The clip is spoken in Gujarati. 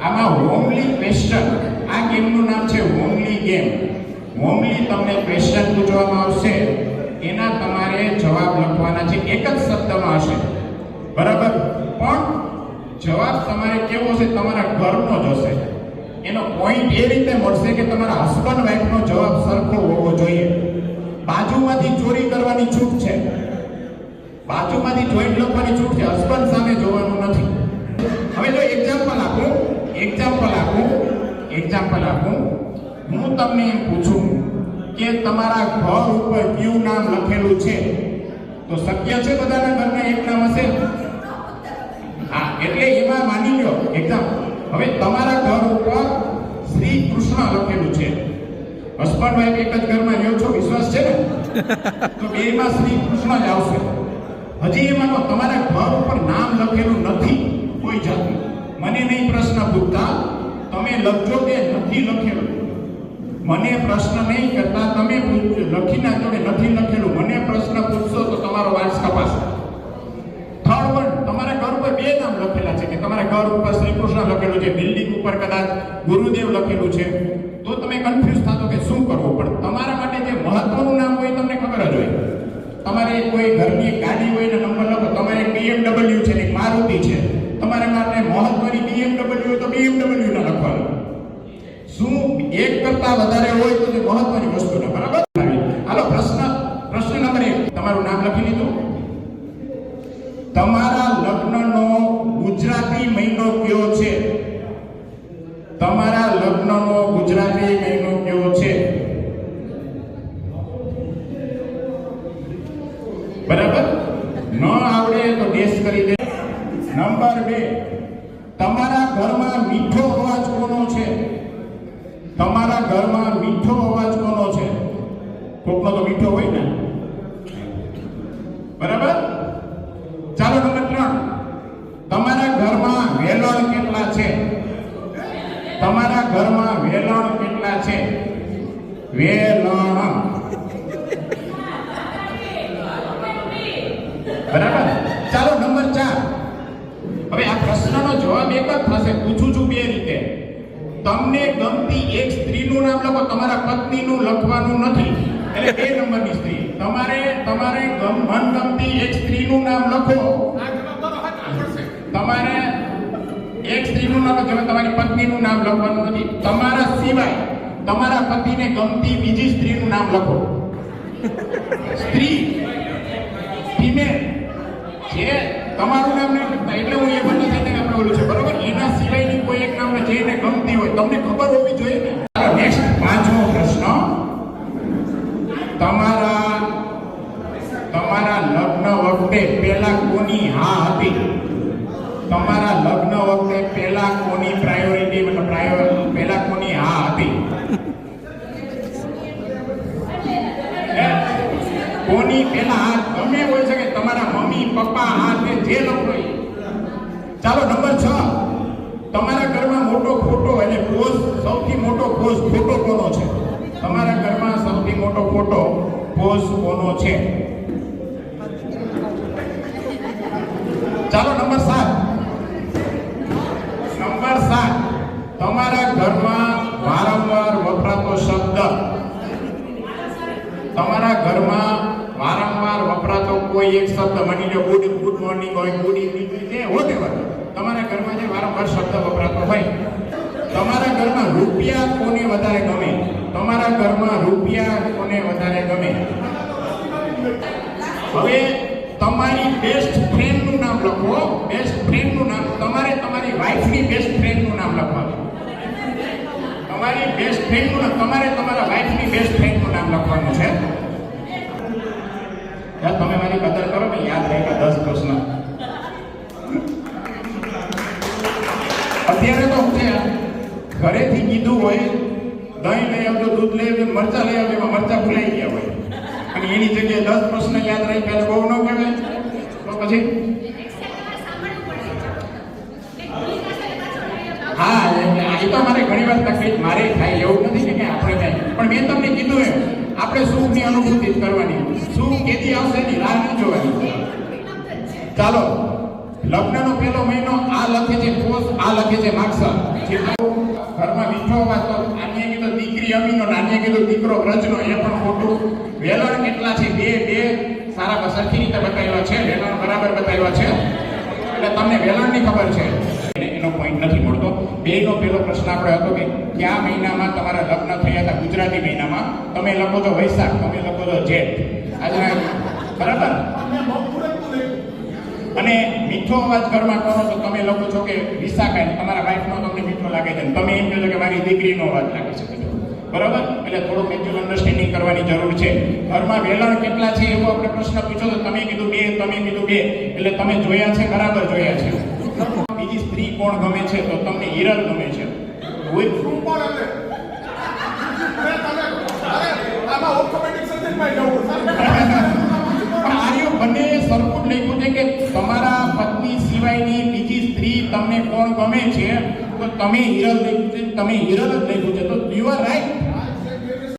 આમાં હોમલી ક્વેશ્ચન, આ ગેમનું નામ છે હોમલી ગેમ. હોમલી તમને ક્વેશ્ચન પૂછવામાં આવશે, એના તમારે જવાબ લખવાના છે, એક જ શબ્દમાં હશે, બરાબર? પણ જવાબ તમારે કેવો હશે? તમારા ઘરનો જ હશે. એનો પોઈન્ટ એ રીતે મળશે કે તમારા હસબન્ડ વાઈફનો જવાબ સરખો હોવો જોઈએ. બાજુમાંથી ચોરી કરવાની છૂટ છે, બાજુમાંથી જોઈન્ટ લખવાની છૂટ છે, હસબન્ડ સામે જોવાનું નથી. હવે જો એક્ઝામ્પલ આપું, હું તમને એમ પૂછું કે તમારા ઘર ઉપર કયું નામ લખેલું છે, તો શક્ય છે બધાના ઘરના એક નામ હશે? હા, એટલે એમાં માની લો એક્ઝામ્પલ, હવે તમારા ઘર ઉપર શ્રી કૃષ્ણ લખેલું છે, હસબન્ડ વાઈફ એક જ ઘરમાં રહ્યો છો, વિશ્વાસ છે ને? તો બેમાં શ્રી કૃષ્ણ જ આવશે. હજી એમાં તમારા ઘર ઉપર નામ લખેલું નથી કોઈ જાતનું, મને નહીં પ્રશ્ન પૂછતા તમે લખજો કે નથી લખેલું, મને પ્રશ્ન નહીં કરતા તમે લખી નાખજો કે નથી લખેલું. મને પ્રશ્ન પૂછશો તો તમારો વાસ કપાશે. થર્ડ વન, તમારા ઘર ઉપર બે નામ લખેલા છે, કે તમારા ઘર ઉપર શ્રી કૃષ્ણ લખેલું છે, બિલ્ડિંગ ઉપર કદાચ ગુરુદેવ લખેલું છે, તો તમે કન્ફ્યુઝ થતો કે શું કરવું. પણ તમારા માટે જે મહત્વનું નામ હોય તમને ખબર જ હોય. તમારે કોઈ ઘરની એક ગાડી હોય ને નંબર લખો, તમારે એક BMW છે ને એક મારુતિ છે, તમારા માટે મહત્વની BMW હોય તો BMW ના લખવાનું. શું એક કરતા વધારે હોય તો જે મહત્વની વસ્તુ ને, બરાબર? હાલો પ્રશ્ન નંબર 1, તમારું નામ લખી લીધું. તમારા લગ્નનો ગુજરાતી મહિનો કયો છે? તમારા લગ્નનો ગુજરાતી મહિનો કયો છે? બરાબર? ન આવડે તો ડેશ કરી દે. નંબર 2, તમારા ઘરમાં મીઠો અવાજ કોનો છે? તમારા ઘરમાં મીઠો અવાજ કોનો છે? કોકનો તો મીઠો હોય ને, બરાબર? ચાલો નંબર 3, તમારા ઘરમાં વેલણ કેટલા છે? તમારા ઘરમાં વેલણ કેટલા છે? વેલણ, બરાબર? ચાલો નંબર 4, હવે આ પ્રશ્નનો જવાબ એક જ થશે, પૂછું છું બે રીતે. તમને ગમતી એક સ્ત્રીનું નામ લખો, તમારા પત્નીનું લખવાનું નથી, એટલે 2 નંબરની સ્ત્રી. તમારે મનગમતી એક સ્ત્રીનું નામ લખો. તમારે એક સ્ત્રીનું નામ લખો, તમારી પત્નીનું નામ લખવાનું નથી. તમારા સિવાય તમારા પતિને ગમતી બીજી સ્ત્રીનું નામ લખો. સ્ત્રી, ફિમેલ, જે તમારું નામ નહીં લખતા, એટલે હું એ બંને સાથે આપણે ઓલું છે, બરોબર? એના સિવાયની કોઈ એક નામ જેને ગમતી હોય, તમને ખબર હોવી જોઈએ ને. નેક્સ્ટ 5મો પ્રશ્ન, તમારા લગ્ન વખતે પહેલા કોની હા હતી? તમારા લગ્ન વખતે પહેલા કોની પ્રાયોરિટી, મતલબ પહેલા કોની હા હતી? કોની પહેલા હા? ગમે હોય છે કે તમારા મમ્મી પપ્પા હા, જે લોકો. ચાલો નંબર 6, તમારા ઘરમાં મોટો ફોટો એટલે પોઝ, સૌથી મોટો પોઝ ફોટો કોનો છે? તમારા ઘરમાં સૌથી મોટો ફોટો પોઝ કોનો છે? ચાલો નંબર 7, તમારા ઘરમાં વારંવાર વપરાતો શબ્દ, તમારા ઘરમાં વારંવાર વપરાતો કોઈ એક શબ્દ, માની લો ગુડ મોર્નિંગ હોય, ગુડ ઇવનિંગ હોય, જે વોટેવર, તમારા ઘરમાં જે વારંવાર શબ્દ વપરાતો હોય. તમારા ઘરમાં રૂપિયા કોને વધારે ગમે? તમારા ઘરમાં રૂપિયા કોને વધારે ગમે? હવે તમારી બેસ્ટ ફ્રેન્ડનું નામ લખો. બેસ્ટ ફ્રેન્ડનું નામ, તમારે તમારી વાઈફની બેસ્ટ ફ્રેન્ડનું નામ લખવાનું. તમારી બેસ્ટ ફ્રેન્ડનું નામ, તમારે તમારા વાઈફની બેસ્ટ ફ્રેન્ડનું નામ લખવાનું છે. તમે મારી કદર કરો ને, યાદ રહેલા 10 પ્રશ્ન. અત્યારે તો છે ઘરેથી કીધું હોય દહીં લઈ આવજો, દૂધ લઈ આવજો, મરચા લઈ આવજો, એમાં મરચા ભૂલાઈ ગયા હોય અને એની જગ્યાએ 10 પ્રશ્ન યાદ રહી ગયા, બહુ ન કહેવાય? તો પછી હા, એ તો મારે ઘણી વાર તકલીફ મારે થાય, એવું નથી કે આપણે થાય, પણ મેં તમને કીધું એમ આપણે સુખની અનુભૂતિ જ કરવાની. સુખ કેદી આવશે એની રાહ નહીં જોવાની. ચાલો, લગ્નનો પહેલો મહિનો આ લખે છે પોષ, આ લખે છે માગસર. જે અવાજ તો આને કીધું દીકરી અમીનો, નાને કીધું દીકરો વ્રજનો, એ પણ ખોટું. વેલણ કેટલા છે? બે. સારા સરખી રીતે બતાવ્યા છે, વેલણ બરાબર બતાવ્યા છે, એટલે તમને વેલણની ખબર છે. એનો પોઈન્ટ નથી મળતો. બેનો પેલો પ્રશ્ન આપણે હતો કે કયા મહિનામાં તમારા લગ્ન થયા હતા? ગુજરાતી મહિનામાં. તમે લખો છો વૈશાખ, તમે લખો છો જેઠ. આજે બરાબર. અને મીઠો અવાજ ઘરમાં કરો તો તમે લખો છો કે વિશાખા, તમારા વાઈફનો તમને મીઠો લાગે છે, તમે એમ કહો છો કે મારી દીકરીનો અવાજ લાગે છે. બરાબર. એટલે થોડું મ્યુચ્યુઅલ અન્ડરસ્ટેન્ડિંગ કરવાની જરૂર છે. ઘરમાં વેલણ કેટલા છે એવો આપણે પ્રશ્ન પૂછો તો તમે કીધું બે, તમે કીધું બે, એટલે તમે જોયા છે, બરાબર જોયા છે. બીજી સ્ત્રી કોણ ગમે છે? તો તમને હિરલ ગમે છે. આર્યો બંને સરખું જ લખ્યું છે કે તમારા પત્ની સિવાયની બીજી સ્ત્રી તમને કોણ ગમે છે, તો તમે હિરલ લખ્યું છે, તમે હિરલ જ લખ્યું